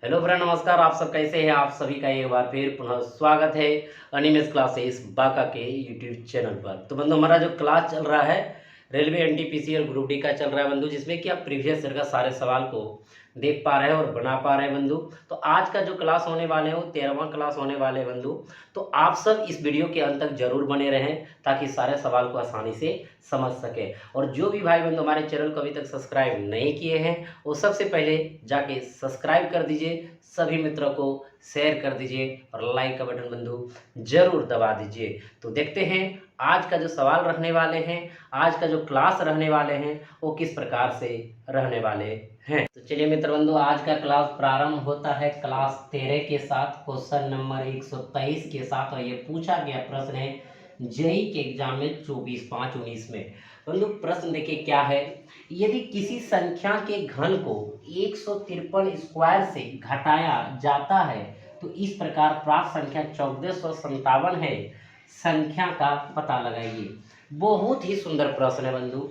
Hello friend, नमस्कार। आप सब कैसे हैं? आप सभी का एक बार फिर पुनः स्वागत है अनिमेश क्लासेस बाका के यूट्यूब चैनल पर। तो बंधु, हमारा जो क्लास चल रहा है रेलवे एनटीपीसी और ग्रुप डी का चल रहा है बंधु, जिसमें कि आप प्रीवियस ईयर का सारे सवाल को देख पा रहे हैं और बना पा रहे हैं बंधु। तो आज का जो क्लास होने वाले हैं वो 13वां क्लास होने वाले हैं बंधु। तो आप सब इस वीडियो के अंत तक जरूर बने रहें ताकि सारे सवाल को आसानी से समझ सके। और जो भी भाई बंधु हमारे चैनल को अभी तक सब्सक्राइब नहीं किए हैं वो सबसे पहले जाके सब्सक्राइब कर दीजिए, सभी मित्रों को शेयर कर दीजिए और लाइक का बटन बंधु जरूर दबा दीजिए। तो देखते हैं आज का जो सवाल रहने वाले हैं, आज का जो क्लास रहने वाले हैं वो किस प्रकार से रहने वाले हैं। तो चलिए मित्र बंधु, आज का क्लास प्रारंभ होता है क्लास 13 के साथ, क्वेश्चन नंबर 123 के साथ। और ये पूछा गया प्रश्न है जेई के एग्जाम में 24/5/19 में। बंधु प्रश्न देखिए क्या है। यदि किसी संख्या के घन को 153 स्क्वायर से घटाया जाता है तो इस प्रकार प्राप्त संख्या 1457 है, संख्या का पता लगाइए। बहुत ही सुंदर प्रश्न है बंधु।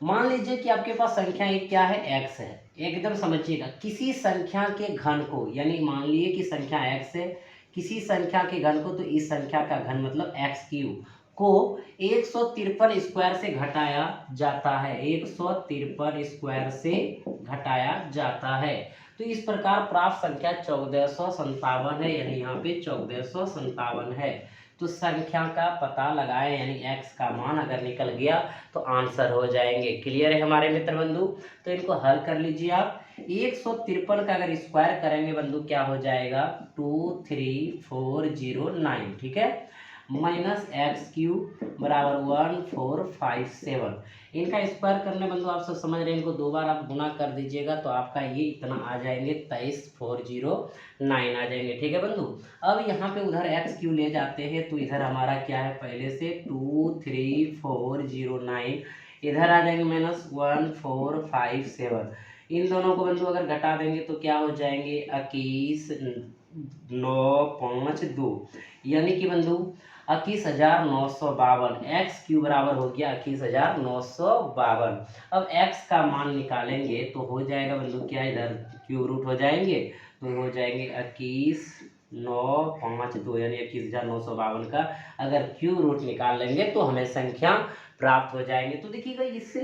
मान लीजिए कि आपके पास संख्या एक क्या है, एक्स है। एकदम समझिएगा, किसी संख्या के घन को, यानी मान लीजिए कि संख्या एक्स है, किसी संख्या के घन को, तो इस संख्या का घन मतलब एक्स क्यूब को 153 स्क्वायर से घटाया जाता है, 153 स्क्वायर से घटाया जाता है। तो इस प्रकार प्राप्त संख्या 1457 है, यानी यहाँ पे 1457 है। तो संख्या का पता लगाएं, यानी x का मान अगर निकल गया तो आंसर हो जाएंगे। क्लियर है हमारे मित्र बंधु? तो इनको हल कर लीजिए आप। 153 का अगर स्क्वायर करेंगे बंधु क्या हो जाएगा, 23409, ठीक है, माइनस एक्स क्यूब बराबर 1457। इनका स्क्वायर करने बंधु आप सब समझ रहे हैं, इनको दो बार आप गुना कर दीजिएगा तो आपका ये इतना आ जाएंगे, 23409 आ जाएंगे। ठीक है बंधु। अब यहाँ पे उधर एक्स क्यू ले जाते हैं तो इधर हमारा क्या है, पहले से 23409, इधर आ जाएंगे माइनस 1457। इन दोनों को बंधु अगर घटा देंगे तो क्या हो जाएंगे, 21,952, यानी कि बंधु 21,952। एक्स क्यू बराबर हो गया 21,952। अब एक्स का मान निकालेंगे तो हो जाएगा बंधु क्या, इधर क्यूब रूट हो जाएंगे तो हो जाएंगे 21,952, यानी 21,952 का अगर क्यूब रूट निकाल लेंगे तो हमें संख्या प्राप्त हो जाएंगे। तो देखिएगा इससे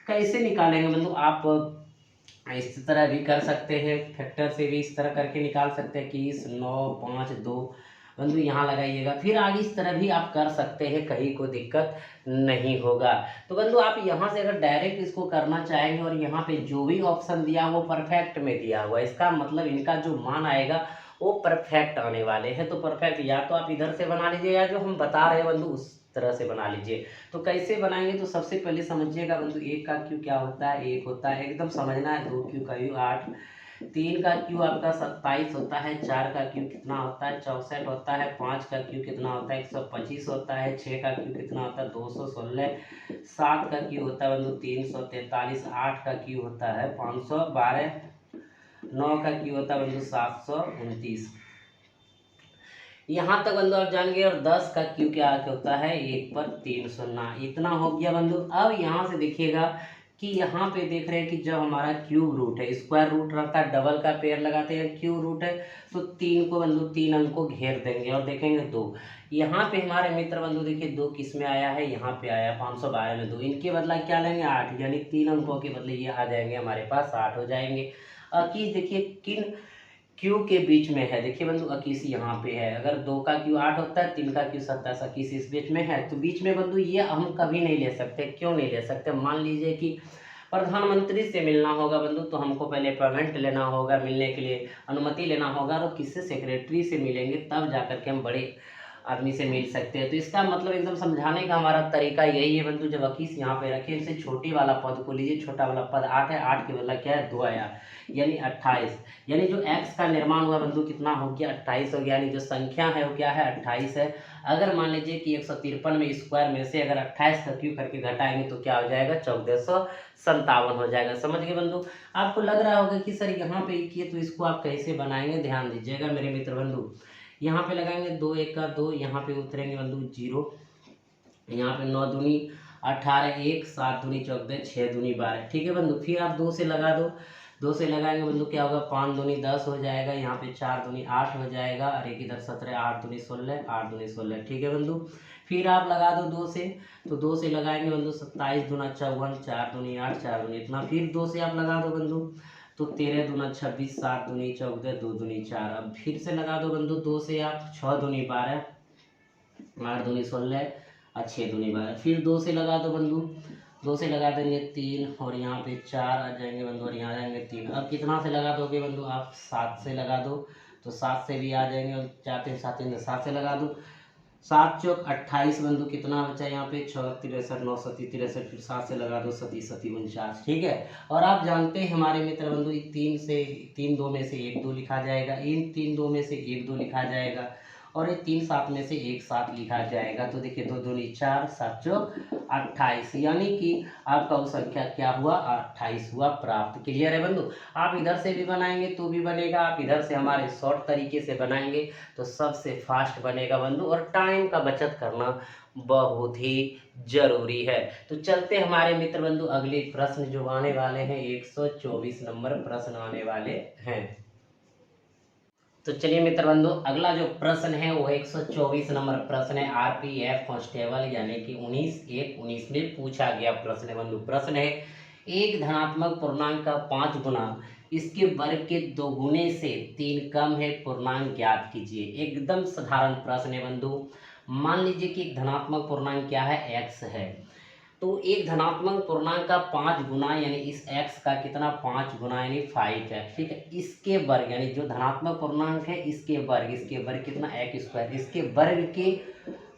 कैसे निकालेंगे बंधु, आप इस तरह भी कर सकते हैं, फैक्टर से भी इस तरह करके निकाल सकते हैं, 21,952 बंधु यहाँ लगाइएगा। फिर आगे इस तरह भी आप कर सकते हैं, कहीं को दिक्कत नहीं होगा। तो बंधु आप यहाँ से अगर डायरेक्ट इसको करना चाहेंगे और यहाँ पे जो भी ऑप्शन दिया वो परफेक्ट में दिया हुआ, इसका मतलब इनका जो मान आएगा वो परफेक्ट आने वाले हैं। तो परफेक्ट या तो आप इधर से बना लीजिए या जो हम बता रहे हैं बंधु उस तरह से बना लीजिए। तो कैसे बनाएंगे, तो सबसे पहले समझिएगा बंधु, एक का क्यू क्या होता है, एक होता है, एकदम समझना है। दो क्यू का क्यू 8, तीन का क्यू आपका 27 होता है, चार का क्यू कितना होता है 64 होता है, पाँच का क्यू कितना होता है 125 होता है, छः का क्यू कितना होता है 216, सात का क्यू होता है बंधु 343, आठ का क्यू होता है 512, नौ का क्यू होता है बंधु 729। यहाँ तक बंधु आप जान गए। और 10 का क्यू क्या होता है, 1 पर 3 शून्य, इतना हो गया बंधु। अब यहाँ से देखिएगा कि यहाँ पे देख रहे हैं कि जब हमारा क्यूब रूट है, स्क्वायर रूट रहता है, डबल का पेयर लगाते हैं, क्यूब रूट है तो तीन को बंधु तीन अंक को घेर देंगे और देखेंगे दो। यहाँ पे हमारे मित्र बंधु देखिए दो किस में आया है, यहाँ पे आया 512 में दो, इनके बदला क्या लेंगे 8, यानी तीन अंकों के बदले ये आ जाएंगे हमारे पास 8 हो जाएंगे। कि देखिए किन क्यू के बीच में है, देखिए बंधु 21 यहाँ पे है। अगर दो का क्यू 8 होता है, तीन का क्यू 27, 21 इस बीच में है। तो बीच में बंधु ये हम कभी नहीं ले सकते। क्यों नहीं ले सकते, मान लीजिए कि प्रधानमंत्री से मिलना होगा बंधु तो हमको पहले अपॉइंटमेंट लेना होगा, मिलने के लिए अनुमति लेना होगा, और किससे, सेक्रेटरी से मिलेंगे, तब जाकर के हम बड़े आदमी से मिल सकते हैं। तो इसका मतलब एकदम समझाने का हमारा तरीका यही है बंधु। जब 21 यहाँ पे रखें, इनसे छोटी वाला पद को लीजिए, छोटा वाला पद 8 है, 8 के बदला क्या है 2 आया, यानी 28, यानी जो x का निर्माण हुआ बंधु कितना हो गया 28 हो गया, यानी जो संख्या है वो क्या है 28 है। अगर मान लीजिए कि 153 में स्क्वायर में से अगर 28 का क्यू करके घटाएंगे तो क्या हो जाएगा 1457 हो जाएगा। समझ गए बंधु? आपको लग रहा होगा कि सर यहाँ पे किए तो इसको आप कैसे बनाएंगे, ध्यान दीजिएगा मेरे मित्र बंधु। यहाँ पे लगाएंगे 2 1 का 2, यहाँ पे उतरेंगे बंधु 0, यहाँ पे 9 दूनी 18, 1 7 दूनी 14, 6 दूनी 12, ठीक है बंधु। फिर आप 2 से लगा दो, 2 से लगाएंगे बंधु क्या होगा, 5 दूनी 10 हो जाएगा, यहाँ पे 4 दूनी 8 हो जाएगा, और एक इधर 17, 8 दूनी 16, 8 दूनी 16, ठीक है बंधु। फिर आप लगा दो 2 से, तो 2 से लगाएंगे बंधु 27 दूना 54, 4 दूनी 8, 4 दूनी इतना, फिर 2 से आप लगा दो बंधु तो 13 दूना 26, 7 दूनी 14, 2 दूनी 4। अब फिर से लगा दो बंधु 2 से आप, 6 दूनी 12, 8 दूनी 16 और 6 दूनी 12। फिर 2 से लगा दो बंधु, 2 से लगा देंगे 3, और यहाँ पे 4 आ जाएंगे बंधु, और यहाँ आ जाएंगे 3। अब कितना से लगा दोगे बंधु आप, 7 से लगा दो, तो 7 से भी आ जाएंगे, और 4 3 7 3 7 से लगा दो, 7 चौक 28 बंधु, कितना बचा यहाँ पे 6 63 9 7 63, फिर 7 से लगा दो 7 7 49, ठीक है। और आप जानते हैं हमारे मित्र बंधु 3 2 में से 1 2 लिखा जाएगा, इन 3 2 में से 1 2 लिखा जाएगा, और ये 3 7 में से 1 7 लिखा जाएगा। तो देखिए 2 दूनी 4, 7 चौक 28, यानी कि आपका वो संख्या क्या हुआ, 28 हुआ प्राप्त। क्लियर है बंधु। आप इधर से भी बनाएंगे तो भी बनेगा, आप इधर से हमारे शॉर्ट तरीके से बनाएंगे तो सबसे फास्ट बनेगा बंधु, और टाइम का बचत करना बहुत ही जरूरी है। तो चलते हमारे मित्र बंधु अगले प्रश्न जो आने वाले हैं, 124 नंबर प्रश्न आने वाले हैं। तो चलिए मित्र बंधु अगला जो प्रश्न है वो 124 नंबर प्रश्न है, आरपीएफ कांस्टेबल यानी कि 19/1/19 में पूछा गया प्रश्न है बंधु। प्रश्न है, एक धनात्मक पूर्णांक का 5 गुना इसके वर्ग के 2 गुने से 3 कम है, पूर्णांक ज्ञात कीजिए। एकदम साधारण प्रश्न है बंधु। मान लीजिए कि एक धनात्मक पूर्णांक क्या है, x है, तो एक धनात्मक पूर्णांक का 5 गुना यानी इस x का कितना, 5 गुना यानी 5x, ठीक है। इसके वर्ग यानी जो धनात्मक पूर्णांक है इसके वर्ग कितना, x², इसके वर्ग के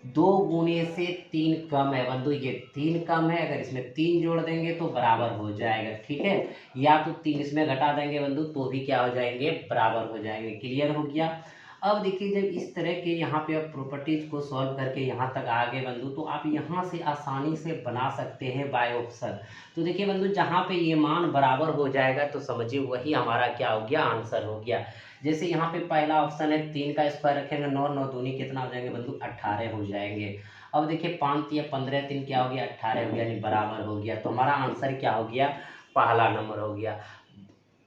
2 गुने से 3 कम है बंधु। ये 3 कम है, अगर इसमें 3 जोड़ देंगे तो बराबर हो जाएगा, ठीक है। या तो 3 इसमें घटा देंगे बंधु तो भी क्या हो जाएंगे, बराबर हो जाएंगे। क्लियर हो गया। अब देखिए जब इस तरह के यहाँ पे आप प्रॉपर्टीज को सॉल्व करके यहाँ तक आ गए बंधु, तो आप यहाँ से आसानी से बना सकते हैं बाय ऑप्शन। तो देखिए बंधु जहाँ पे ये मान बराबर हो जाएगा तो समझिए वही हमारा क्या हो गया, आंसर हो गया। जैसे यहाँ पे पहला ऑप्शन है 3 का स्क्वायर रखेंगे, 9 9 दूनी कितना हो जाएंगे बंधु, 18 हो जाएंगे। अब देखिए 5 या 15 3 क्या हो गया, 18 हो गया, यानी बराबर हो गया। तो हमारा आंसर क्या हो गया, पहला नंबर हो गया।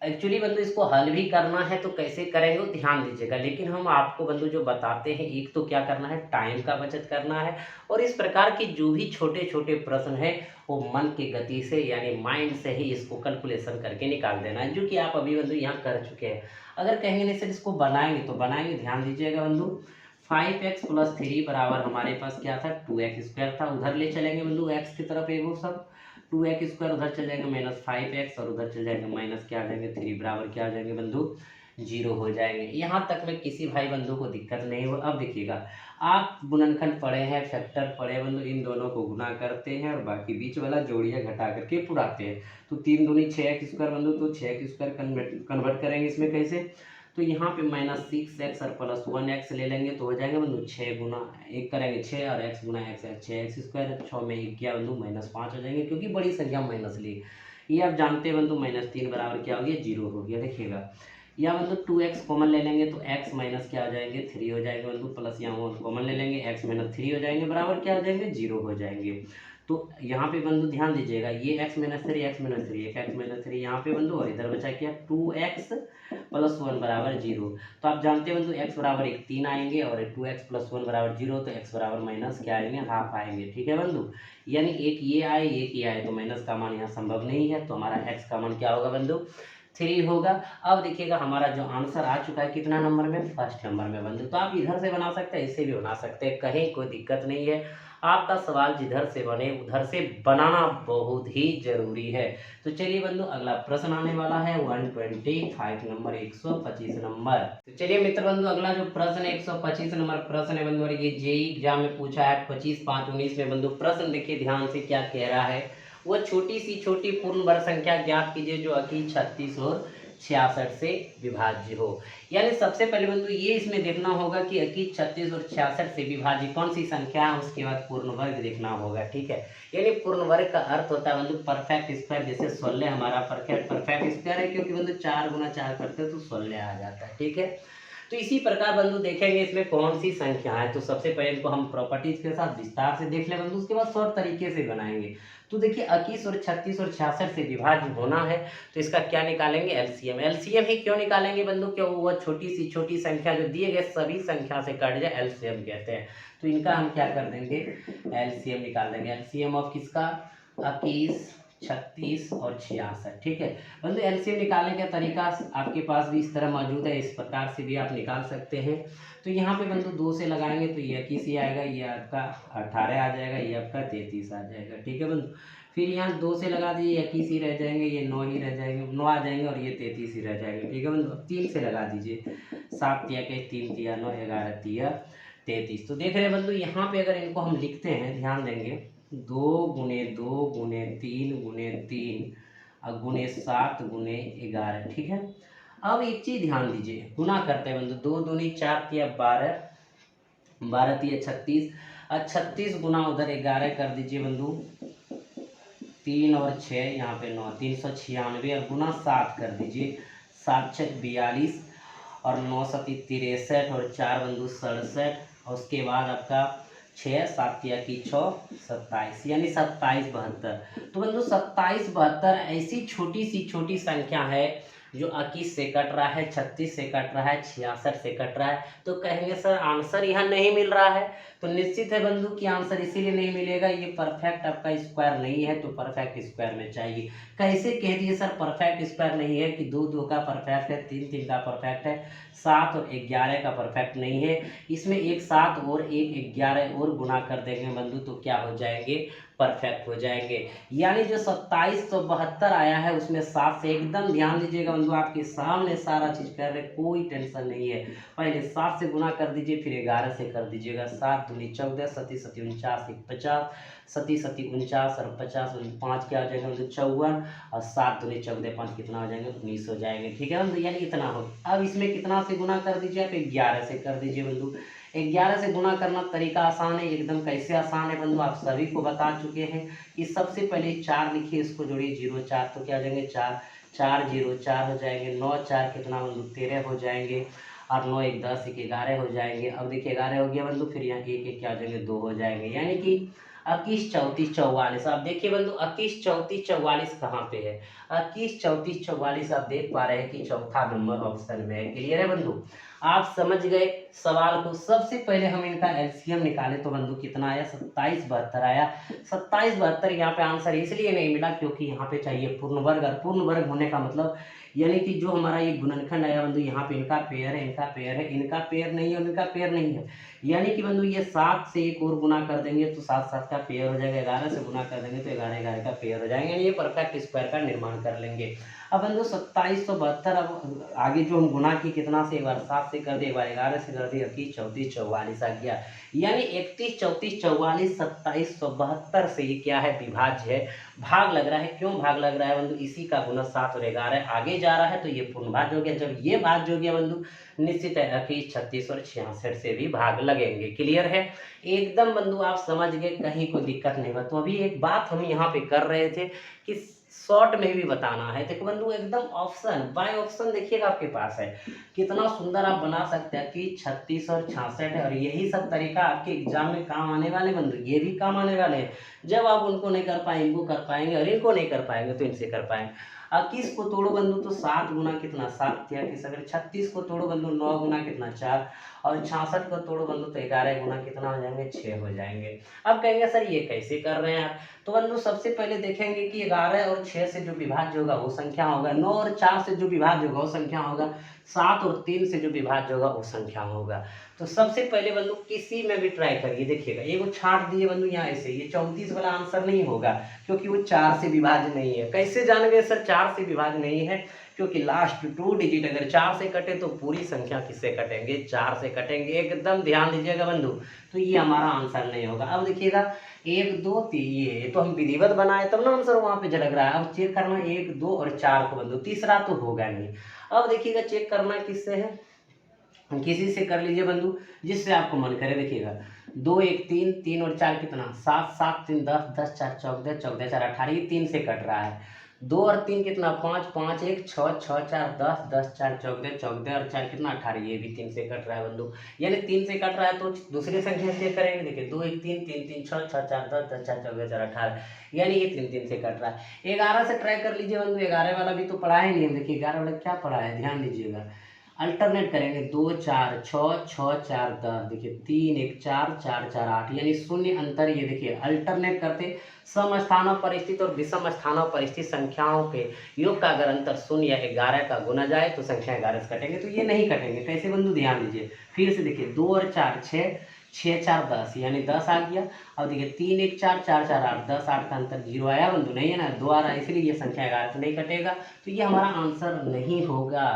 एक्चुअली बंधु इसको हल भी करना है तो कैसे करेंगे ध्यान दीजिएगा, लेकिन हम आपको बंधु जो बताते हैं, एक तो क्या करना है, टाइम का बचत करना है, और इस प्रकार के जो भी छोटे छोटे प्रश्न है वो मन की गति से यानी माइंड से ही इसको कैलकुलेशन करके निकाल देना है, जो कि आप अभी बंधु यहाँ कर चुके हैं। अगर कहेंगे नहीं सर इसको बनाएंगे तो बनाएंगे, ध्यान दीजिएगा बंधु। 5x + 3 बराबर हमारे पास क्या था, 2x² था। उधर ले चलेंगे बंधु x की तरफ, एगो सब 2x² उधर चल जाएगा -5x, और उधर चल जाएगा माइनस क्या आ जाएंगे 3 बराबर क्या आ जाएंगे बंधु, 0 हो जाएंगे। यहाँ तक में किसी भाई बंधु को दिक्कत नहीं हो। अब देखिएगा आप गुणनखंड पढ़े हैं, फैक्टर पढ़े बंधु, इन दोनों को गुना करते हैं और बाकी बीच वाला जोड़िया घटा करके पुराते हैं। तो 3 दूनी 6x² बंधु, तो 6x² कन्वर्ट करेंगे इसमें कैसे, तो यहाँ पे -6x और +1x ले लेंगे तो हो जाएगा बंधु 6 गुना 1 करेंगे 6 और x गुना x है 6x², 6 में 1 क्या बंधु -5 हो जाएंगे, क्योंकि बड़ी संख्या माइनस ली। ये आप जानते हैं बंधु -3 बराबर क्या हो गया, 0 हो गया। देखिएगा या बंधु 2x कॉमन ले लेंगे तो x माइनस क्या हो जाएंगे 3 हो जाएंगे बंधु, प्लस यहाँ कॉमन ले लेंगे x - 3 हो जाएंगे, बराबर क्या हो जाएंगे 0 हो जाएंगे। तो यहाँ पे बंधु ध्यान दीजिएगा, ये x - 3 x - 3 एक x - 3 यहाँ पे बंधु, और इधर बचा क्या 2x + 1 बराबर 0। तो आप जानते हैं बंधु x बराबर 1 3 आएंगे, और 2x + 1 बराबर 0, तो x बराबर माइनस क्या आएंगे, हाफ आएंगे, ठीक है बंधु। यानी एक ये आए एक ये आए, तो माइनस का मान यहाँ संभव नहीं है, तो हमारा x का मान क्या होगा बंधु 3 होगा। अब देखिएगा हमारा जो आंसर आ चुका है कितना नंबर में, फर्स्ट नंबर में बंधु। तो आप इधर से बना सकते हैं, इससे भी बना सकते हैं, कहीं कोई दिक्कत नहीं है। आपका सवाल जिधर से बने उधर से बनाना बहुत ही जरूरी है। तो चलिए बंधु अगला प्रश्न आने वाला है 125 नंबर, 125 नंबर। तो चलिए मित्र बंधु अगला जो प्रश्न है 125 नंबर प्रश्न है बंधु, और ये जेईई एग्जाम में पूछा है 25/5/19 में बंधु। प्रश्न देखिए ध्यान से क्या कह रहा है, वो छोटी सी छोटी पूर्ण वर्ग संख्या ज्ञात कीजिए जो कि 36 और 66 से विभाज्य हो। यानी सबसे पहले बंधु ये इसमें देखना होगा कि 36 और 66 से विभाज्य कौन सी संख्या है, उसके बाद पूर्ण वर्ग देखना होगा, ठीक है। यानी पूर्ण वर्ग का अर्थ होता है बंधु परफेक्ट स्क्वायर, जैसे 16 हमारा परफेक्ट स्क्वायर है, क्योंकि बंधु 4 गुना 4 करते हैं तो 16 आ जाता है, ठीक है। तो इसी प्रकार बंधु देखेंगे इसमें कौन सी संख्या है। तो सबसे पहले इनको हम प्रॉपर्टीज के साथ विस्तार से देख ले बंधु, उसके बाद शॉर्ट तरीके से बनाएंगे। तो देखिए 21 और 36 और 66 से विभाज्य होना है, तो इसका क्या निकालेंगे, एलसीएम। एलसीएम ही क्यों निकालेंगे बंधु, क्यों वह छोटी संख्या जो दिए गए सभी संख्या से कट जाए, एलसीएम कहते हैं। तो इनका हम क्या कर देंगे, एलसीएम निकाल देंगे। एलसीएम ऑफ किसका, 21, 36 और 66। ठीक है बंधु, एलसीएम निकालने का तरीका आपके पास भी इस तरह मौजूद है, इस प्रकार से भी आप निकाल सकते हैं। तो यहाँ पे बंधु 2 से लगाएंगे तो ये 21 ही आएगा, ये आपका 18 आ जाएगा, ये आपका 33 आ जाएगा। ठीक है बंधु, फिर यहाँ 2 से लगा दीजिए, 21 ही रह जाएंगे, ये 9 ही रह जाएंगे, 9 आ जाएंगे और ये 33 ही रह जाएंगे। ठीक है बंधु, अब 3 से लगा दीजिए, 7 तिया के 3 तिया 9, 11 तिया 33। तो देख रहे हैं बंधु, यहाँ पे अगर इनको हम लिखते हैं, ध्यान देंगे, 2 गुने 2 गुने 3 गुने 3 और गुने 7 गुने 11। ठीक है, अब एक चीज ध्यान दीजिए, गुना करते हैं बंधु, 2 दूनी 4 तिया 12, 12 तिया 36 और 36 गुना उधर 11 कर दीजिए बंधु, 3 और 6 यहाँ पे 9, 396 और गुना 7 कर दीजिए, 7 छक 42 और 9 सती 63 और 4 बंधु 67 और उसके बाद आपका 6 7 तिया की 6 27, यानी 27 72। तो बंधु 27 72 ऐसी छोटी संख्या है जो 21 से कट रहा है, 36 से कट रहा है, 66 से कट रहा है। तो कहेंगे सर आंसर यहाँ नहीं मिल रहा है, तो निश्चित है बंधु कि आंसर इसीलिए नहीं मिलेगा, ये परफेक्ट आपका स्क्वायर नहीं है, तो परफेक्ट स्क्वायर में चाहिए। कैसे कह दिए सर परफेक्ट स्क्वायर नहीं है, कि 2 2 का परफेक्ट है, 3 3 का परफेक्ट है, 7 और 11 का परफेक्ट नहीं है। इसमें एक 7 और एक 11 और गुना कर देंगे बंधु, तो क्या हो जाएंगे, परफेक्ट हो जाएंगे। यानी जो 2772 आया है उसमें 7 से, एकदम ध्यान दीजिएगा बंधु, आपके सामने सारा चीज कर रहे, कोई टेंशन नहीं है। पहले 7 से गुना कर दीजिए, फिर 11 से कर दीजिएगा, 7 दूनी 14, 7 7 49, 50, 7 7 49 और 50 5 क्या हो जाएगा बंधु 54 और 7 दूनी 14 5 कितना हो जाएंगे, 19 हो जाएंगे। ठीक है बंधु, यानी इतना हो। अब इसमें कितना से गुना कर दीजिए आप, 11 से कर दीजिए बंधु। 11 से गुना करना तरीका आसान है, एकदम कैसे आसान है बंधु, आप सभी को बता चुके हैं कि सबसे पहले 4 लिखिए, इसको जोड़िए 0 4, तो क्या हो जाएंगे 4 4 0 4 हो जाएंगे, 9 4 कितना बंधु 13 हो जाएंगे और 9 1 10 1 11 हो जाएंगे। अब देखिए 11 हो गया बंधु, फिर यहाँ 1 1 क्या हो जाएंगे 2 हो जाएंगे, यानी कि 21 34 44। आप देखिए बंधु 21 34 44 कहाँ पे है, 21 34 44 आप देख पा रहे हैं कि चौथा नंबर ऑप्शन में है। क्लियर है बंधु, आप समझ गए सवाल को। सबसे पहले हम इनका एलसीएम निकाले तो बंधु कितना आया, 27 72 आया। 27 72 यहाँ पे आंसर इसलिए नहीं मिला क्योंकि यहाँ पे चाहिए पूर्ण वर्ग, और पूर्ण वर्ग होने का मतलब यानी कि जो हमारा ये गुणनखंड आया बंधु, यहाँ पे इनका पेयर है, इनका पेयर है, इनका पेयर नहीं है और इनका पेयर नहीं है, यानी कि बंधु ये 7 से एक और गुना कर देंगे तो 7 7 का पेयर हो जाएगा, 11 से गुना कर देंगे तो 11 11 का पेयर हो जाएंगे, यानी ये परफेक्ट स्क्वायर का निर्माण कर लेंगे। अब बंधु 2772, अब आगे जो हम गुना की कितना से, एक बार 7 से कर दिए, एक बार 11 से कर दिए, 21 34 44 आ गया, यानी 31 34 44 2772 से ये क्या है, विभाज्य है, भाग लग रहा है। क्यों भाग लग रहा है बंधु, इसी का गुना 7 और 11 आगे जा रहा है तो ये पूर्ण भाज्य हो गया। जब ये भाज्य हो गया बंधु, निश्चित है 21 36 और 66 से भी भाग लगेंगे। क्लियर है एकदम बंधु, आप समझ गए, कहीं कोई दिक्कत नहीं हुआ। तो अभी एक बात हम यहाँ पे कर रहे थे कि शॉर्ट में भी बताना है, देखो बंधु एकदम ऑप्शन बाय ऑप्शन देखिएगा आपके पास है, कितना सुंदर आप बना सकते हैं कि 36 और 66 है, और यही सब तरीका आपके एग्जाम में काम आने वाले बंधु, ये भी काम आने वाले हैं। जब आप उनको नहीं कर पाएंगे, इनको कर पाएंगे, और इनको नहीं कर पाएंगे तो इनसे कर पाएंगे। 21 को तोड़ो बंधु तो 7 गुना कितना 7 36, अगर 36 को तोड़ो बंधु 9 गुना कितना 4, और 66 को तोड़ो बंधु तो 11 गुना कितना हो जाएंगे 6 हो जाएंगे। अब कहेंगे सर ये कैसे कर रहे हैं आप, तो बंधु सबसे पहले देखेंगे कि 11 और 6 से जो विभाज्य होगा वो संख्या होगा, 9 और 4 से जो विभाज्य होगा वो संख्या होगा, 7 और 3 से जो विभाज्य होगा वो संख्या होगा। तो सबसे पहले बंधु किसी में भी ट्राई करिए, देखिएगा ये वो छांट दिए बंधु यहाँ ऐसे, ये 34 वाला आंसर नहीं होगा क्योंकि वो 4 से विभाज्य नहीं है। कैसे जान गए सर 4 से विभाज्य नहीं है, क्योंकि लास्ट 2 डिजिट अगर 4 से कटे तो पूरी संख्या किससे कटेंगे 4 से कटेंगे, एकदम ध्यान दीजिएगा बंधु। तो ये हमारा आंसर नहीं होगा। अब देखिएगा 1 2 3, ये तो हम विधिवत बनाए तब ना आंसर वहाँ पे झलक रहा है। अब चेक करना 1 2 और 4 को बंधु, तीसरा तो होगा नहीं। अब देखिएगा चेक करना किससे है, किसी से कर लीजिए बंधु जिससे आपको मन करे। देखिएगा 2 1 3, 3 और 4 कितना 7 7 3 10 10 4 14 14 4 18, ये 3 से कट रहा है। दो और तीन कितना, पाँच, पाँच एक छः, छः चार दस, दस चार चौदह, चौदह और चार कितना 18, ये भी 3 से कट रहा है बंधु। यानी 3 से कट रहा है तो दूसरी संख्या से करेंगे। देखिए 2 1 3, 3 3 6, 6 4 10, 10 4 14 4 18, यानी ये 3 3 से कट रहा है। 11 से ट्राई कर लीजिए बंधु, 11 वाला भी तो पढ़ा है नहीं। देखिए 11 वाला क्या पढ़ा है, ध्यान दीजिएगा। अल्टरनेट करेंगे, 2 4 6, 6 4 10, देखिए 3 1 4, 4 4 8, यानी शून्य अंतर। ये देखिए अल्टरनेट करते सम स्थानों पर स्थित और विषम स्थानों पर स्थित संख्याओं के योग का अगर अंतर शून्य या 11 का गुना जाए तो संख्या 11 से कटेंगे। तो ये नहीं कटेंगे, कैसे बंधु, ध्यान दीजिए। फिर से देखिए 2 और 4 6, 6 4 10, यानी 10 आ गया। अब देखिए 3 1 4, 4 4 8, 10 8 का अंतर 0 आया बंधु, नहीं है ना, 2 आ रहा है, इसलिए ये संख्या 11 से नहीं कटेगा। तो ये हमारा आंसर नहीं होगा।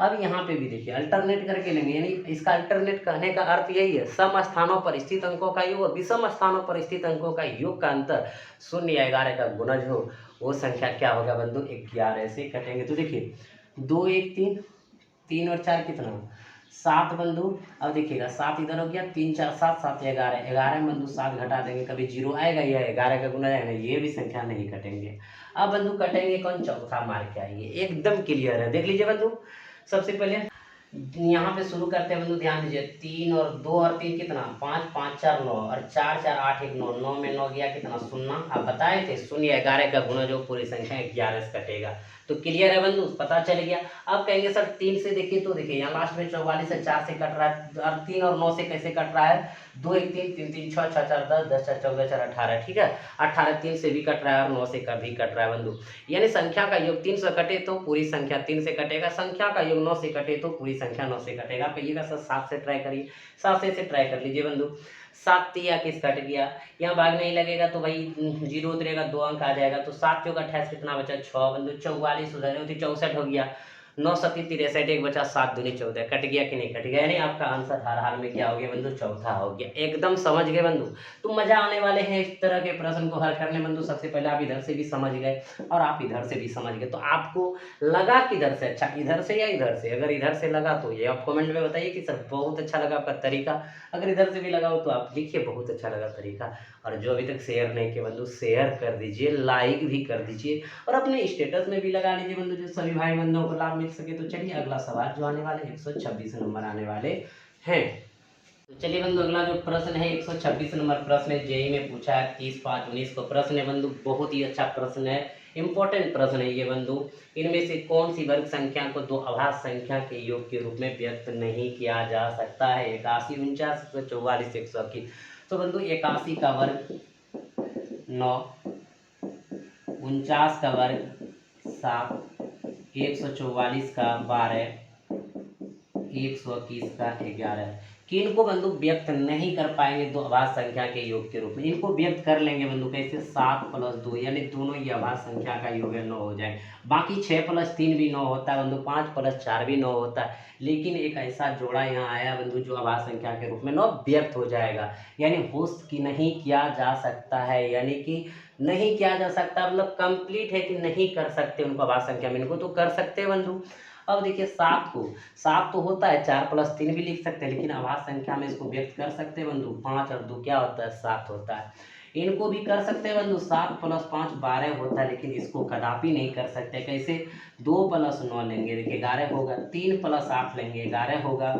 अब यहाँ पे भी देखिए अल्टरनेट करके लेंगे, यानी इसका अल्टरनेट कहने का अर्थ यही है, सम स्थानों पर स्थित अंकों का योग और विषम स्थानों पर स्थित अंकों का योग का अंतर शून्य या 11 का गुणज हो, वो संख्या क्या होगा बंधु, 11 से कटेंगे। तो देखिए 2 1 3, 3 और 4 कितना 7 बंधु। अब देखिएगा 7 इधर हो गया, 3 4 7, 7 11, 11 में बंधु 7 घटा देंगे, कभी 0 आएगा या 11 का गुना जाएगा, ये भी संख्या नहीं कटेंगे। अब बंधु कटेंगे कौन, चौथा मार्क के आइए, एकदम क्लियर है। देख लीजिए बंधु, सबसे पहले यहाँ पे शुरू करते हैं बंधु, ध्यान दीजिए। 3 और 2 और 3 कितना 5, 5 4 9 और 4 4 8 1 9, 9 में 9 गया कितना 0। आप बताए थे शून्य 11 का गुना जो पूरी संख्या 11 से कटेगा। तो क्लियर है बंधु, पता चल गया। अब कहेंगे सर 3 से देखिए, तो देखिए यहाँ लास्ट में 44 से 4 से कट रहा है, और 3 और 9 से कैसे कट रहा है, 2 1 3, 3 3 6, 6 4 10, 10 4 14 4 18, ठीक है। 18 3 से भी कट रहा है और 9 से भी कट रहा है बंधु। यानी संख्या का योग 3 से कटे तो पूरी संख्या 3 से कटेगा, संख्या का योग 9 से कटे तो पूरी संख्या 9 से कटेगा। कहिएगा सर 7 से ट्राई करिए, 7 से ट्राई कर लीजिए बंधु। 7 तिया किस कट गया, यहाँ भाग नहीं लगेगा तो भाई 0 उतरेगा, 2 अंक आ जाएगा। तो 7 चौक 28 कितना बचा 6 बंधु, 44 उधर 64 हो गया, 9 7 63, एक बचा, 7 दूनी 14, कट गया कि नहीं कट गया, यानी आपका आंसर हर हाल में क्या हो गया बंधु, चौथा हो गया। एकदम समझ गए बंधु, तो मजा आने वाले हैं इस तरह के प्रश्न को हल करने बंधु। सबसे पहले आप इधर से भी समझ गए और आप इधर से भी समझ गए, तो आपको लगा किधर से अच्छा, इधर से या इधर से। अगर इधर से लगा तो ये आप कमेंट में बताइए कि सर बहुत अच्छा लगा आपका तरीका, अगर इधर से भी लगा हो तो आप लिखिए बहुत अच्छा लगा तरीका। और जो अभी तक शेयर नहीं किए बंधु, शेयर कर दीजिए, लाइक भी कर दीजिए और अपने स्टेटस में भी लगा लीजिए बंधु, जो सभी भाई बंधुओं को लाभ मिल सके। तो चलिए अगला सवाल जो आने वाले 126 नंबर आने वाले हैं। तो चलिए बंधु अगला जो प्रश्न है 126 नंबर प्रश्न है, जेई में पूछा है 30/5/19 को प्रश्न है बंधु। बहुत ही अच्छा प्रश्न है, इंपॉर्टेंट प्रश्न है ये बंधु। इनमें से कौन सी वर्ग संख्या को दो अभाज्य संख्या के योग के रूप में व्यक्त नहीं किया जा सकता है, 81 49 144 121। तो बंधु 81 का वर्ग 9, 49 का वर्ग 7, 144 का 12, 121 का 11, कि इनको बंधु व्यक्त नहीं कर पाएंगे दो अभाज्य संख्या के योग के रूप में। इनको व्यक्त कर लेंगे बंधु कैसे, 7 + 2, यानी दोनों ही अभाज्य संख्या का योग है 9 हो जाए। बाकी 6 + 3 भी 9 होता है बंधु, 5 + 4 भी 9 होता है, लेकिन एक ऐसा जोड़ा यहाँ आया बंधु जो अभाज्य संख्या के रूप में 9 व्यक्त हो जाएगा, यानी होस्ट की नहीं किया जा सकता है, यानी कि नहीं किया जा सकता मतलब कंप्लीट है कि नहीं कर सकते उनको अभाज्य संख्या में, इनको तो कर सकते हैं बंधु। अब देखिए 7 तो होता है, 4 + 3 भी लिख सकते हैं, लेकिन अभाज्य संख्या में इसको व्यक्त कर सकते हैं बंधु। 5 और 2 क्या होता है, 7 होता है। इनको भी कर सकते हैं बंधु, 7 + 5 12 होता है, लेकिन इसको कदापि नहीं कर सकते। कैसे, 2 + 9 लेंगे, देखिए 11 होगा, 3 + 8 लेंगे 11 होगा,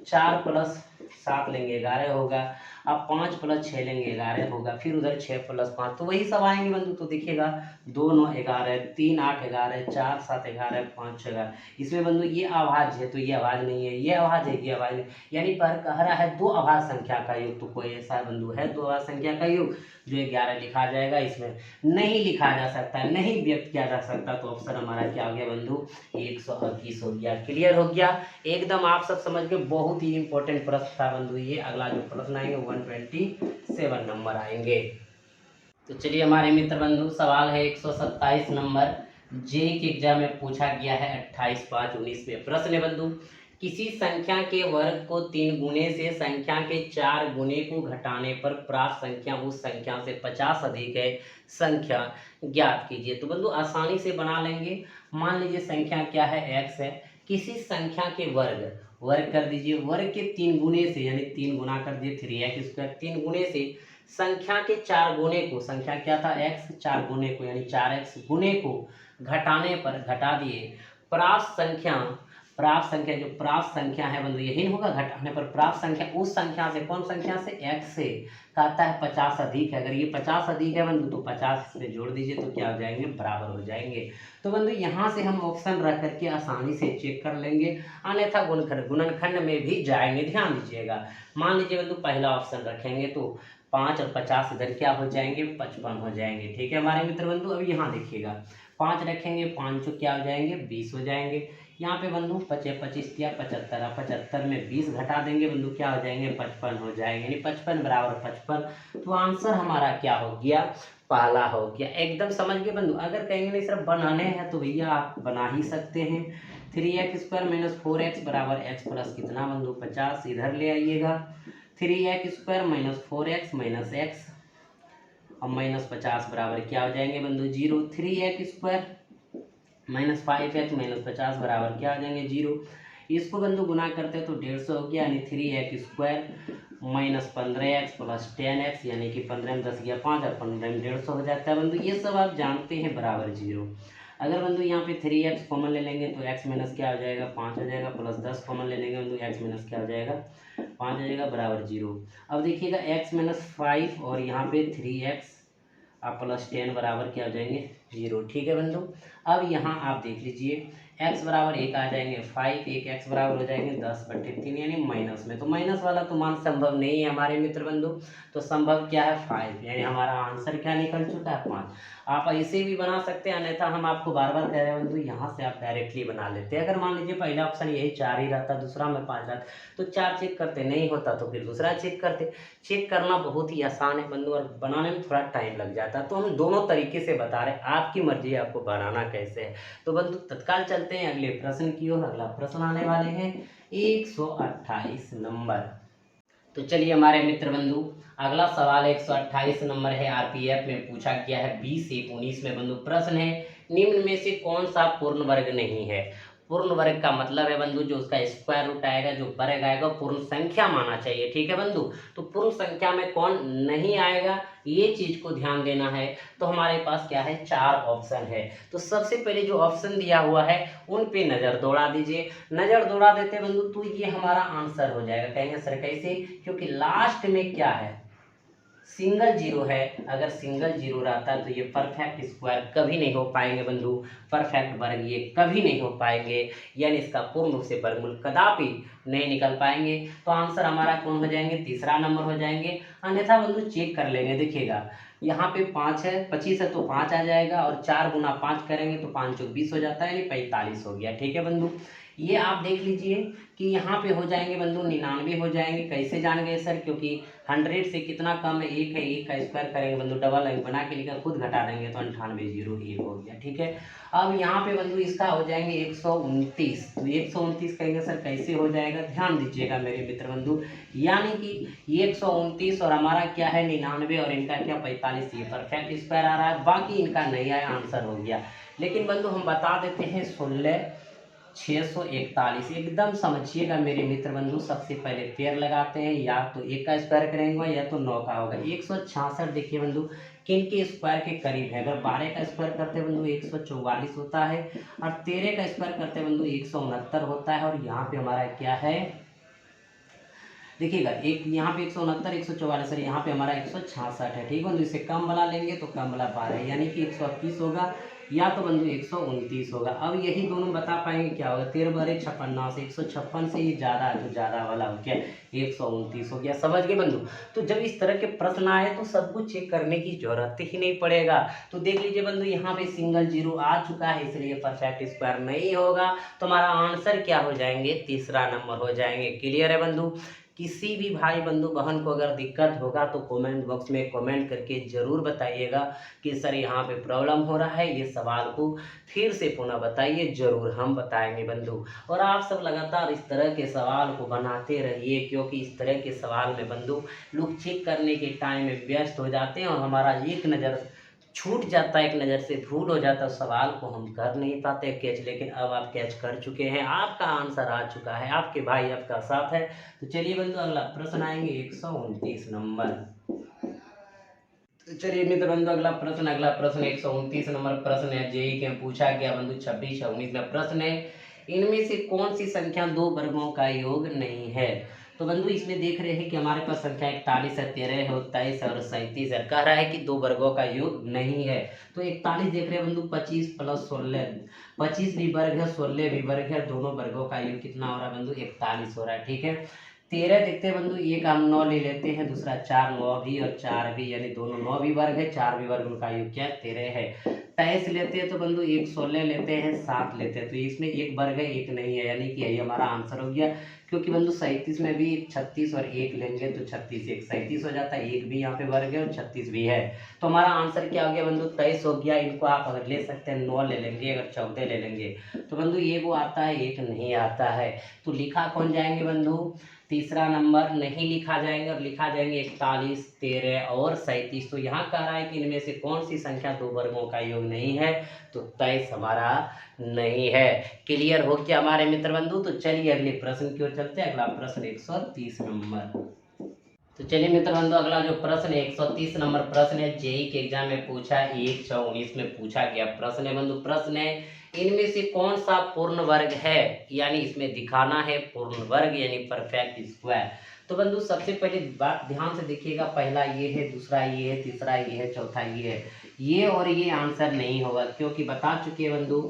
4 + 7 लेंगे 11 होगा, अब 5 + 6 लेंगे 11 होगा, फिर उधर 6 + 5, तो वही सब आएंगे बंधु। तो देखिएगा 2 9 11, 3 8 11, 4 7 11, 5 6 11। इसमें बंधु ये अभाज्य है तो ये अभाज्य नहीं है, ये अभाज्य है ये अभाज्य नहीं, यानी पर कह रहा है दो अभाज्य संख्या का योग। तो कोई ऐसा बंधु है दो अभाज्य संख्या का योग जो 11 लिखा जाएगा, इसमें नहीं लिखा जा सकता है, नहीं व्यक्त किया जा सकता। तो ऑप्शन हमारा क्या हो गया बंधु, 121 हो गया। क्लियर हो गया एकदम, आप सब समझ गए। बहुत ही इंपॉर्टेंट प्रश्न था बंधु ये। अगला जो प्रश्न आएंगे 127 नंबर आएंगे। तो चलिए हमारे मित्र बंधु सवाल है 127 नंबर, जे के एग्जाम में पूछा गया है 28/5/19 में। प्रश्न है बंधु, किसी संख्या के वर्ग को 3 गुने से संख्या के 4 गुने को घटाने पर प्राप्त संख्या उस संख्या से 50 अधिक है, संख्या ज्ञात कीजिए। तो बंधु आसानी से बना लेंगे। मान लीजिए संख्या क्या है, x है, किसी संख्या के वर्ग कर दीजिए, वर्ग के 3 गुने से, यानी 3 गुना कर दिए 3x², 3 गुने से संख्या के 4 गुने को, संख्या क्या था x, 4 गुने को यानी 4x गुने को घटाने पर घटा दिए प्राप्त संख्या जो प्राप्त संख्या है बंधु यही होगा, घटाने पर प्राप्त संख्या उस संख्या से, कौन संख्या से, x से, कहता है 50 अधिक है। अगर ये 50 अधिक है बंधु तो 50 इसमें जोड़ दीजिए तो क्या हो जाएंगे, बराबर हो जाएंगे। तो बंधु यहाँ से हम ऑप्शन रख करके आसानी से चेक कर लेंगे, अन्यथा गुणनखंड में भी जाएंगे। ध्यान दीजिएगा, मान लीजिए बंधु पहला ऑप्शन रखेंगे तो 5 और 50 इधर क्या हो जाएंगे, 55 हो जाएंगे। ठीक है हमारे मित्र बंधु, अब यहाँ देखिएगा 5 रखेंगे, 5 जो क्या हो जाएंगे, 20 हो जाएंगे। यहाँ पे बंधु 25 या 75, 75 में 20 घटा देंगे बंधु, क्या हो जाएंगे, 55 हो जाएंगे, यानी 55 बराबर 55। तो आंसर हमारा क्या हो गया, पहला हो गया। एकदम समझ गए बंधु। अगर कहेंगे नहीं सिर्फ बनाने हैं तो भैया आप बना ही सकते हैं। 3x² - 4x बराबर x प्लस कितना बंधु, 50, इधर ले आइएगा। 3x² - 4x - x और -50 बराबर क्या हो जाएंगे बंधु, 0। 3x² - 5x - 50 बराबर क्या हो जाएंगे, 0। इसको बंधु गुना करते तो 150 हो गया, यानी 3x² - 15x प्लस 10x, यानी कि 15 में 10 गया 5 और 15 में 150 हो जाता है बंधु। ये सब आप जानते हैं बराबर 0। अगर बंधु यहाँ पे 3x कॉमन ले लेंगे तो x माइनस क्या हो जाएगा, 5 हो जाएगा, प्लस 10 कॉमन ले लेंगे बंधु, x माइनस क्या हो जाएगा, 5 हो जाएगा, बराबर 0। अब देखिएगा x - 5 और यहाँ पे 3x आप प्लस 10 बराबर क्या हो जाएंगे, 0। ठीक है बंधु। अब यहाँ आप देख लीजिए x बराबर 1 आ जाएंगे, 5 1 x बराबर हो जाएंगे 10/3, यानी माइनस में। तो माइनस वाला तो मान संभव नहीं है हमारे मित्र बंधु, तो संभव क्या है, 5, यानी हमारा आंसर क्या निकल चुका है, 5। आप ऐसे भी बना सकते हैं, अन्यथा हम आपको बार बार कह रहे हैं बंधु, यहाँ से आप डायरेक्टली बना लेते हैं। अगर मान लीजिए पहला ऑप्शन यही 4 ही रहता, दूसरा में 5 रहता तो 4 चेक करते, नहीं होता तो फिर दूसरा चेक करते। चेक करना बहुत ही आसान है बंधु, और बनाने में थोड़ा टाइम लग जाता है। तो हम दोनों तरीके से बता रहे हैं, आपकी मर्जी है आपको बनाना कैसे है। तो बंधु तत्काल चलते हैं अगले प्रश्न की ओर। अगला प्रश्न आने वाले हैं 128 नंबर। तो चलिए हमारे मित्र बंधु, अगला सवाल 128 नंबर है, आरपीएफ में पूछा गया है 20 से 19 में बंधु। प्रश्न है, निम्न में से कौन सा पूर्ण वर्ग नहीं है। पूर्ण वर्ग का मतलब है बंधु जो उसका स्क्वायर रूट आएगा, जो वर्ग आएगा पूर्ण संख्या माना चाहिए। ठीक है बंधु, तो पूर्ण संख्या में कौन नहीं आएगा, ये चीज को ध्यान देना है। तो हमारे पास क्या है, 4 ऑप्शन है। तो सबसे पहले जो ऑप्शन दिया हुआ है उन पे नजर दौड़ा दीजिए। नजर दौड़ा देते बंधु तो ये हमारा आंसर हो जाएगा। कहेंगे सर कैसे, क्योंकि लास्ट में क्या है, सिंगल जीरो है। अगर सिंगल जीरो रहता है तो ये परफेक्ट स्क्वायर कभी नहीं हो पाएंगे बंधु, परफेक्ट वर्ग ये कभी नहीं हो पाएंगे, यानी इसका पूर्ण रूप से वर्गमूल कदापि नहीं निकल पाएंगे। तो आंसर हमारा कौन हो जाएंगे, तीसरा नंबर हो जाएंगे। अन्यथा बंधु चेक कर लेंगे, देखिएगा यहाँ पे 5 है, 25 है तो 5 आ जाएगा, और 4 गुना 5 करेंगे तो 5 चौक 20 हो जाता है, यानी 45 हो गया। ठीक है बंधु, ये आप देख लीजिए कि यहाँ पे हो जाएंगे बंधु 99 हो जाएंगे। कैसे जान गए सर, क्योंकि 100 से कितना कम है, 1 है, 1 का स्क्वायर करेंगे बंधु, डबल लाइन बना के लिखा, खुद घटा देंगे तो 98 0 1 हो गया। ठीक है, अब यहाँ पे बंधु इसका हो जाएंगे 129। तो 129 कहेंगे सर कैसे हो जाएगा, ध्यान दीजिएगा मेरे मित्र बंधु, यानी कि 129 और हमारा क्या है 99 और इनका क्या 45, ये परफेक्ट स्क्वायर आ रहा है, बाकी इनका नहीं आया, आंसर हो गया। लेकिन बंधु हम बता देते हैं 16,641, एकदम समझिएगा मेरे मित्र बंधु। सबसे पहले पेयर लगाते हैं, या तो 1 का स्क्वायर करेंगे या तो 9 का होगा। 166 देखिए बंधु किन के स्क्वायर के करीब है। अगर 12 का स्क्वायर करते बंधु 144 होता है, और 13 का स्क्वायर करते बंधु 169 होता है, और यहाँ पे हमारा क्या है, देखिएगा एक यहाँ पे 169 144 है, यहाँ पे हमारा 166 है। ठीक है बंधु, इससे कम वाला लेंगे तो कम वाला 12 है, यानी कि 121 होगा, या तो बंधु 129 होगा। अब यही दोनों बता पाएंगे क्या होगा, 13 बार 56 से 156 से ये ज़्यादा है तो ज़्यादा वाला हो गया 129 हो गया। समझ गए बंधु, तो जब इस तरह के प्रश्न आए तो सब कुछ चेक करने की जरूरत ही नहीं पड़ेगा। तो देख लीजिए बंधु यहाँ पे सिंगल जीरो आ चुका है, इसलिए परफेक्ट स्क्वायर नहीं होगा। तो हमारा आंसर क्या हो जाएंगे, तीसरा नंबर हो जाएंगे। क्लियर है बंधु। किसी भी भाई बंधु बहन को अगर दिक्कत होगा तो कमेंट बॉक्स में कमेंट करके ज़रूर बताइएगा कि सर यहाँ पे प्रॉब्लम हो रहा है, ये सवाल को फिर से पुनः बताइए, ज़रूर हम बताएंगे बंधु। और आप सब लगातार इस तरह के सवाल को बनाते रहिए, क्योंकि इस तरह के सवाल में बंधु लोग चेक करने के टाइम में व्यस्त हो जाते हैं, और हमारा एक नज़र छूट जाता है, एक नज़र से भूल हो जाता है, सवाल को हम कर नहीं पाते कैच। लेकिन अब आप कैच कर चुके हैं, आपका आंसर आ चुका है, आपके भाई आपका साथ है। तो चलिए बंधु अगला प्रश्न आएंगे 129 नंबर। तो चलिए मित्र बंधु अगला प्रश्न 129 नंबर प्रश्न है, जेई के पूछा गया बंधु 26 19 का प्रश्न है, इनमें से कौन सी संख्या दो वर्गों का योग नहीं है। तो बंधु इसमें देख रहे हैं कि हमारे पास संख्या 41 है, 13 है, 23 और 37 है। कह रहा है कि दो वर्गों का योग नहीं है। तो 41 देख रहे हैं बंधु, 25 + 16, 25 भी वर्ग है, 16 भी वर्ग है, दोनों वर्गों का योग कितना हो रहा है बंधु, 41 हो रहा है। ठीक है। 13 देखते हैं बंधु, एक हम 9 ले लेते हैं, दूसरा 4, 9 भी और 4 भी, यानी दोनों 9 भी वर्ग है, 4 भी वर्ग, उनका योग क्या है, 13 है। 23 लेते हैं तो बंधु एक 16 लेते हैं, 7 लेते हैं, तो इसमें एक वर्ग है, एक नहीं है, यानी कि यही हमारा आंसर हो गया। क्योंकि बंधु 37 में भी 36 और 1 लेंगे तो 36 1 37 हो जाता है, एक भी यहाँ पे वर्ग है और 36 भी है। तो हमारा आंसर क्या हो गया बंधु, 23 हो गया। इनको आप अगर ले सकते हैं 9 ले लेंगे, अगर 14 ले लेंगे तो बंधु ये वो आता है, एक नहीं आता है। तो लिखा कौन जाएंगे बंधु, तीसरा नंबर नहीं लिखा जाएंगे और लिखा जाएंगे 41 13 और 37। तो यहाँ कह रहा है कि इनमें से कौन सी संख्या दो वर्गों का योग नहीं है, तो 23 हमारा नहीं है। क्लियर हो गया हमारे मित्र बंधु। तो चलिए अगले प्रश्न की ओर चलते हैं। अगला प्रश्न 130 नंबर। तो चलिए मित्र बंधु अगला जो प्रश्न है 130 नंबर प्रश्न है, जेई के एग्जाम में पूछा 1/19 में पूछा गया प्रश्न है बंधु। प्रश्न है, इनमें से कौन सा पूर्ण वर्ग है, यानी इसमें दिखाना है पूर्ण वर्ग यानी परफेक्ट स्क्वायर। तो बंधु सबसे पहले बात ध्यान से देखिएगा, पहला ये है, दूसरा ये है, तीसरा ये है, चौथा ये है, ये और ये आंसर नहीं होगा, क्योंकि बता चुके हैं बंधु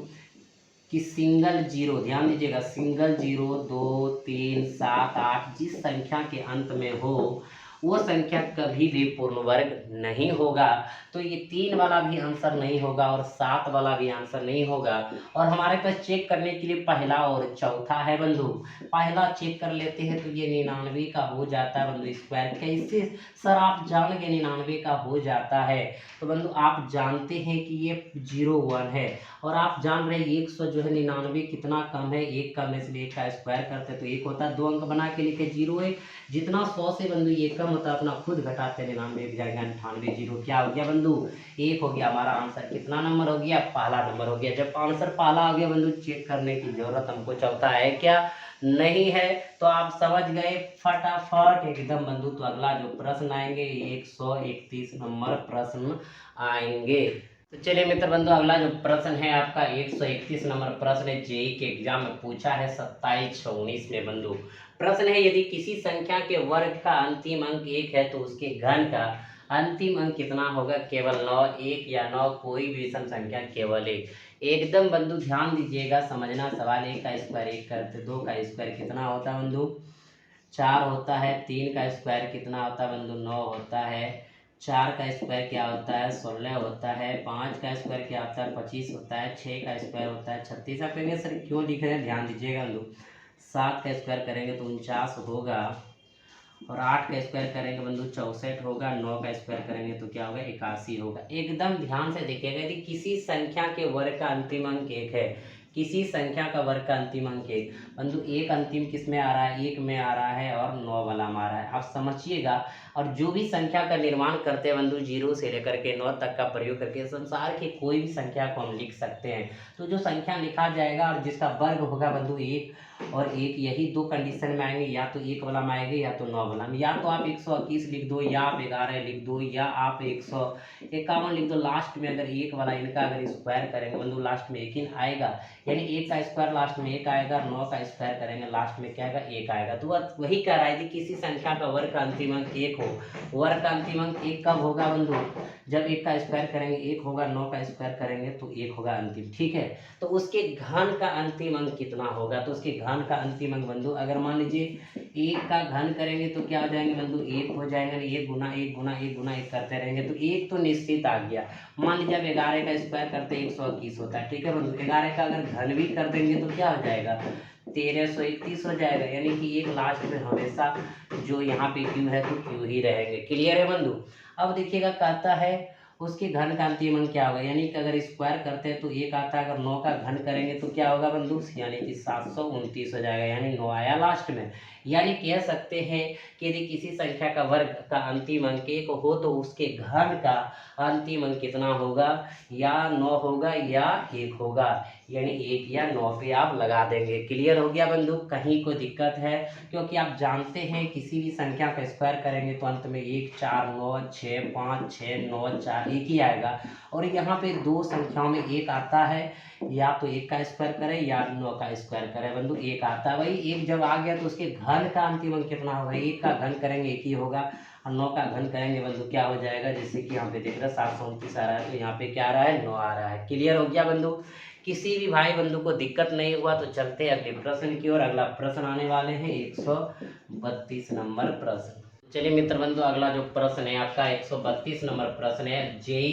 कि सिंगल जीरो, ध्यान दीजिएगा, सिंगल जीरो 2 3 7 8 जिस संख्या के अंत में हो वो संख्या कभी भी पूर्ण वर्ग नहीं होगा। तो ये 3 वाला भी आंसर नहीं होगा और 7 वाला भी आंसर नहीं होगा। और हमारे पास चेक करने के लिए पहला और चौथा है बंधु। पहला चेक कर लेते हैं तो ये 99 का हो जाता है बंधु स्क्वायर। कैसे सर आप जान गए 99 का हो जाता है, तो बंधु आप जानते हैं कि ये 01 है और आप जान रहे हैं 100 जो है 99 कितना कम है, 1 कम है, इसलिए 1 का स्क्वायर करते हैं तो 1 होता है। 2 अंक बना के लिखे 0 है, जितना 100 से बंधु ये कम होता है अपना खुद घटाते 99 एक जाएगा 98, 0 क्या हो गया बंधु 1 हो गया। हमारा आंसर कितना नंबर हो गया, पहला नंबर हो गया। जब आंसर पहला हो गया बंधु चेक करने की जरूरत हमको चौथा है क्या, नहीं है। तो आप समझ गए फटाफट एकदम बंधु। तो अगला जो प्रश्न आएंगे 131 नंबर प्रश्न आएंगे। तो चलिए मित्र बंधु अगला जो प्रश्न है आपका 131 नंबर प्रश्न है, जेई के एग्जाम में पूछा है 27/19 में बंधु। प्रश्न है, यदि किसी संख्या के वर्ग का अंतिम अंक 1 है तो उसके घन का अंतिम अंक कितना होगा, केवल 9, 1 या 9, कोई भी विषम संख्या केवल 1। एकदम बंधु ध्यान दीजिएगा, समझना सवाल। 1 का स्क्वायर 1 करते, 2 का स्क्वायर कितना होता है बंधु 4 होता है, 3 का स्क्वायर कितना होता है बंधु 9 होता है, 4 का स्क्वायर क्या होता है 16 होता है, 5 का स्क्वायर क्या होता है 25 होता है, 6 का स्क्वायर होता है 36। आप कहेंगे सर क्यों लिख रहे हैं, ध्यान दीजिएगा बंधु। 7 का स्क्वायर करेंगे तो 49 होगा और 8 का स्क्वायर करेंगे बंधु 64 होगा, 9 का स्क्वायर करेंगे तो क्या होगा 81 होगा। एकदम ध्यान से देखिएगा, यदि किसी संख्या के वर्ग का अंतिम अंक 1 है, किसी संख्या का वर्ग का अंतिम अंक 1 बंधु, एक अंतिम किस में आ रहा है 1 में आ रहा है और 9 वाला में आ रहा है, आप समझिएगा। और जो भी संख्या का निर्माण करते हैं बंधु 0 से लेकर के 9 तक का प्रयोग करके संसार की कोई भी संख्या को हम लिख सकते हैं। तो जो संख्या लिखा जाएगा और जिसका वर्ग होगा बंधु 1 और 1, यही दो कंडीशन में आएंगे, या तो 1 वाला में आएंगे या तो 9 वाला में। या तो आप 121 लिख दो, या आप 11 लिख दो, या आप 151 लिख दो। लास्ट में अगर 1 वाला इनका अगर स्क्वायर करेंगे बंधु लास्ट में 1 ही आएगा, यानी 1 का स्क्वायर लास्ट में 1 आएगा, 9 का स्क्वायर करेंगे लास्ट में क्या आएगा 1 आएगा। तो वही कह रहा है कि किसी संख्या का वर्ग का अंतिम अंक 1 हो, वर्ग का अंतिम अंक 1 कब होगा बंधु, जब 1 का स्क्वायर करेंगे 1 होगा, 9 का स्क्वायर करेंगे तो 1 होगा अंतिम। ठीक है, तो उसके घन का अंतिम अंक कितना होगा, तो उसके घन का अंतिम अंक बंधु अगर मान लीजिए 1 का घन करेंगे तो क्या हो जाएंगे बंधु 1 हो जाएंगे, 1 गुना 1 गुना 1 गुना 1 करते रहेंगे तो 1 तो निश्चित आ गया। मान लीजिए अब 11 का स्क्वायर करते 121 होता है। ठीक है बंधु, 11 का अगर घन भी कर देंगे तो क्या हो जाएगा 1331 हो जाएगा, यानी कि एक लास्ट में हमेशा जो यहाँ पे क्यू है तो क्यू ही रहेंगे। क्लियर है बंधु। अब देखिएगा कहता है उसके घन का अंतिम अंक क्या होगा, यानी कि अगर स्क्वायर करते हैं तो 1 आता है, अगर 9 का घन करेंगे तो क्या होगा बंधु, यानी कि 729 हो जाएगा, यानी 9 आया लास्ट में। यानी कह सकते हैं कि यदि किसी संख्या का वर्ग का अंतिम अंक 1 हो तो उसके घन का अंतिम अंक कितना होगा, या 9 होगा या 1 होगा। यानी 1 या 9 पे आप लगा देंगे। क्लियर हो गया बंधु? कहीं कोई दिक्कत है? क्योंकि आप जानते हैं किसी भी संख्या का स्क्वायर करेंगे तो अंत में 1 4 9 6 5 6 9 4 1 ही आएगा। और यहाँ पे दो संख्याओं में 1 आता है, या तो 1 का स्क्वायर करें या 9 का स्क्वायर करें बंधु, 1 आता है। वही 1 जब आ गया तो उसके घन का अंतिम अंक कितना होगा? 1 का घन करेंगे 1 ही होगा, और 9 का घन करेंगे बंधु क्या हो जाएगा? जैसे कि यहाँ पे देख रहे हैं 729 आ रहा है, तो यहाँ पे क्या आ रहा है? 9 आ रहा है। क्लियर हो गया बंधु? किसी भी भाई बंधु को दिक्कत नहीं हुआ तो चलते हैं अगले प्रश्न की ओर। अगला प्रश्न आने वाले हैं 132 नंबर प्रश्न। चलिए मित्र बंधु, अगला जो प्रश्न है आपका 132 नंबर प्रश्न है, जेई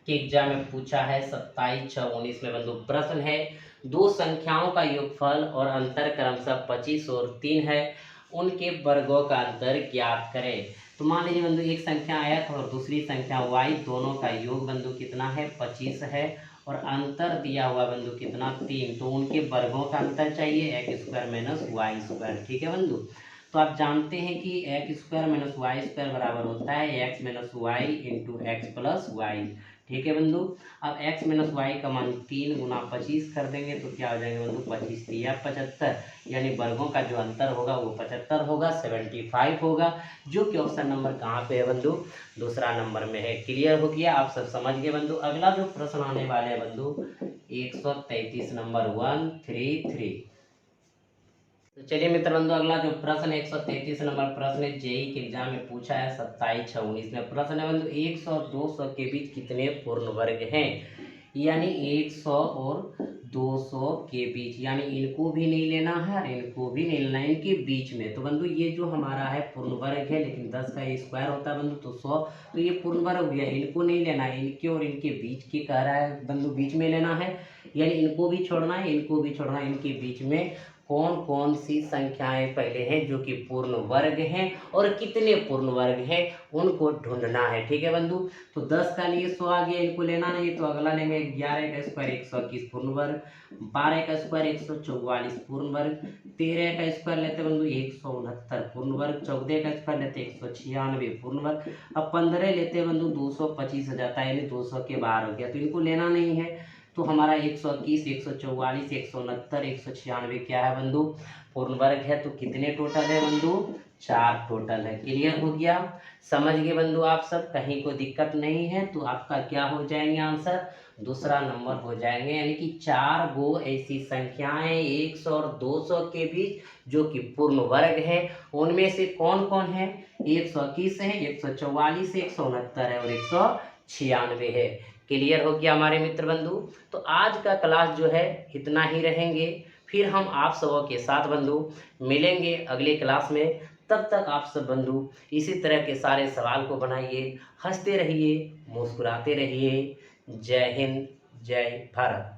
के एग्जाम में पूछा है 27/6/19 में बंधु। प्रश्न है, दो संख्याओं का योगफल और अंतर क्रमशः 25 और 3 है, उनके वर्गों का अंतर ज्ञात करें। तो मान लीजिए बंधु एक संख्या x और दूसरी संख्या y, दोनों का योग बंधु कितना है? 25 है, और अंतर दिया हुआ बंधु कितना? 3। तो उनके वर्गों का अंतर चाहिए, x square minus y square. ठीक है बंधु? तो आप जानते हैं कि x square minus y square बराबर होता है x minus y into x plus y. ठीक है बंधु? अब x माइनस वाई का मान 3 गुना 25 कर देंगे तो क्या हो जाएगा बंधु? 25 या 75, यानी वर्गों का जो अंतर होगा वो 75 होगा, 75 होगा, जो कि ऑप्शन नंबर कहाँ पे है बंधु? दूसरा नंबर में है। क्लियर हो गया? आप सब समझ गए बंधु? अगला जो प्रश्न आने वाले हैं बंधु 133 नंबर 133। तो चलिए मित्र बंधु, अगला जो प्रश्न 133 नंबर प्रश्न है, जेई के एग्जाम में पूछा है 27/6/19 में। प्रश्न है बंधु 100 और 200 के बीच कितने पूर्ण वर्ग हैं? यानी 100 और 200 के बीच, यानी इनको भी नहीं लेना है और इनको भी नहीं लेना है, इनके बीच में। तो बंधु ये जो हमारा है पूर्ण वर्ग है, लेकिन 10 का स्क्वायर होता है बंधु, तो 100, तो ये पूर्ण वर्ग हो गया। इनको नहीं लेना है, इनके और इनके बीच की कह रहा है बंधु, बीच में लेना है, यानी इनको भी छोड़ना है, इनको भी छोड़ना है। इनके बीच में कौन कौन सी संख्याएं पहले हैं जो कि पूर्ण वर्ग हैं और कितने पूर्ण वर्ग हैं उनको ढूंढना है। ठीक है बंधु? तो 10 का लिए 100 आ गया, इनको लेना नहीं, तो अगला लेंगे 11 का स्क्वायर 121 पूर्ण वर्ग, 12 का स्क्वायर 144 पूर्ण वर्ग, 13 का स्क्वायर लेते बंधु 169 पूर्ण वर्ग, 14 का स्क्वायर लेते 196 पूर्ण वर्ग, अब 15 लेते बंधु 225 हो जाता है, यानी 200 के बाहर हो गया, तो इनको लेना नहीं है। तो हमारा 121 144 169 196 क्या है बंधु? पूर्ण वर्ग है। तो कितने टोटल है बंधु? 4 टोटल है। क्लियर हो गया? समझ गए बंधु आप सब? कहीं कोई दिक्कत नहीं है? तो आपका क्या हो जाएंगे आंसर? दूसरा नंबर हो जाएंगे, यानी कि 4 गो ऐसी संख्याएं 100 और 200 के बीच जो कि पूर्ण वर्ग है, उनमें से कौन कौन है? 121 है, 144 है, 169 है और 196 है। क्लियर हो गया हमारे मित्र बंधु? तो आज का क्लास जो है इतना ही रहेंगे, फिर हम आप सबों के साथ बंधु मिलेंगे अगले क्लास में। तब तक आप सब बंधु इसी तरह के सारे सवाल को बनाइए, हंसते रहिए, मुस्कुराते रहिए। जय हिंद, जय भारत।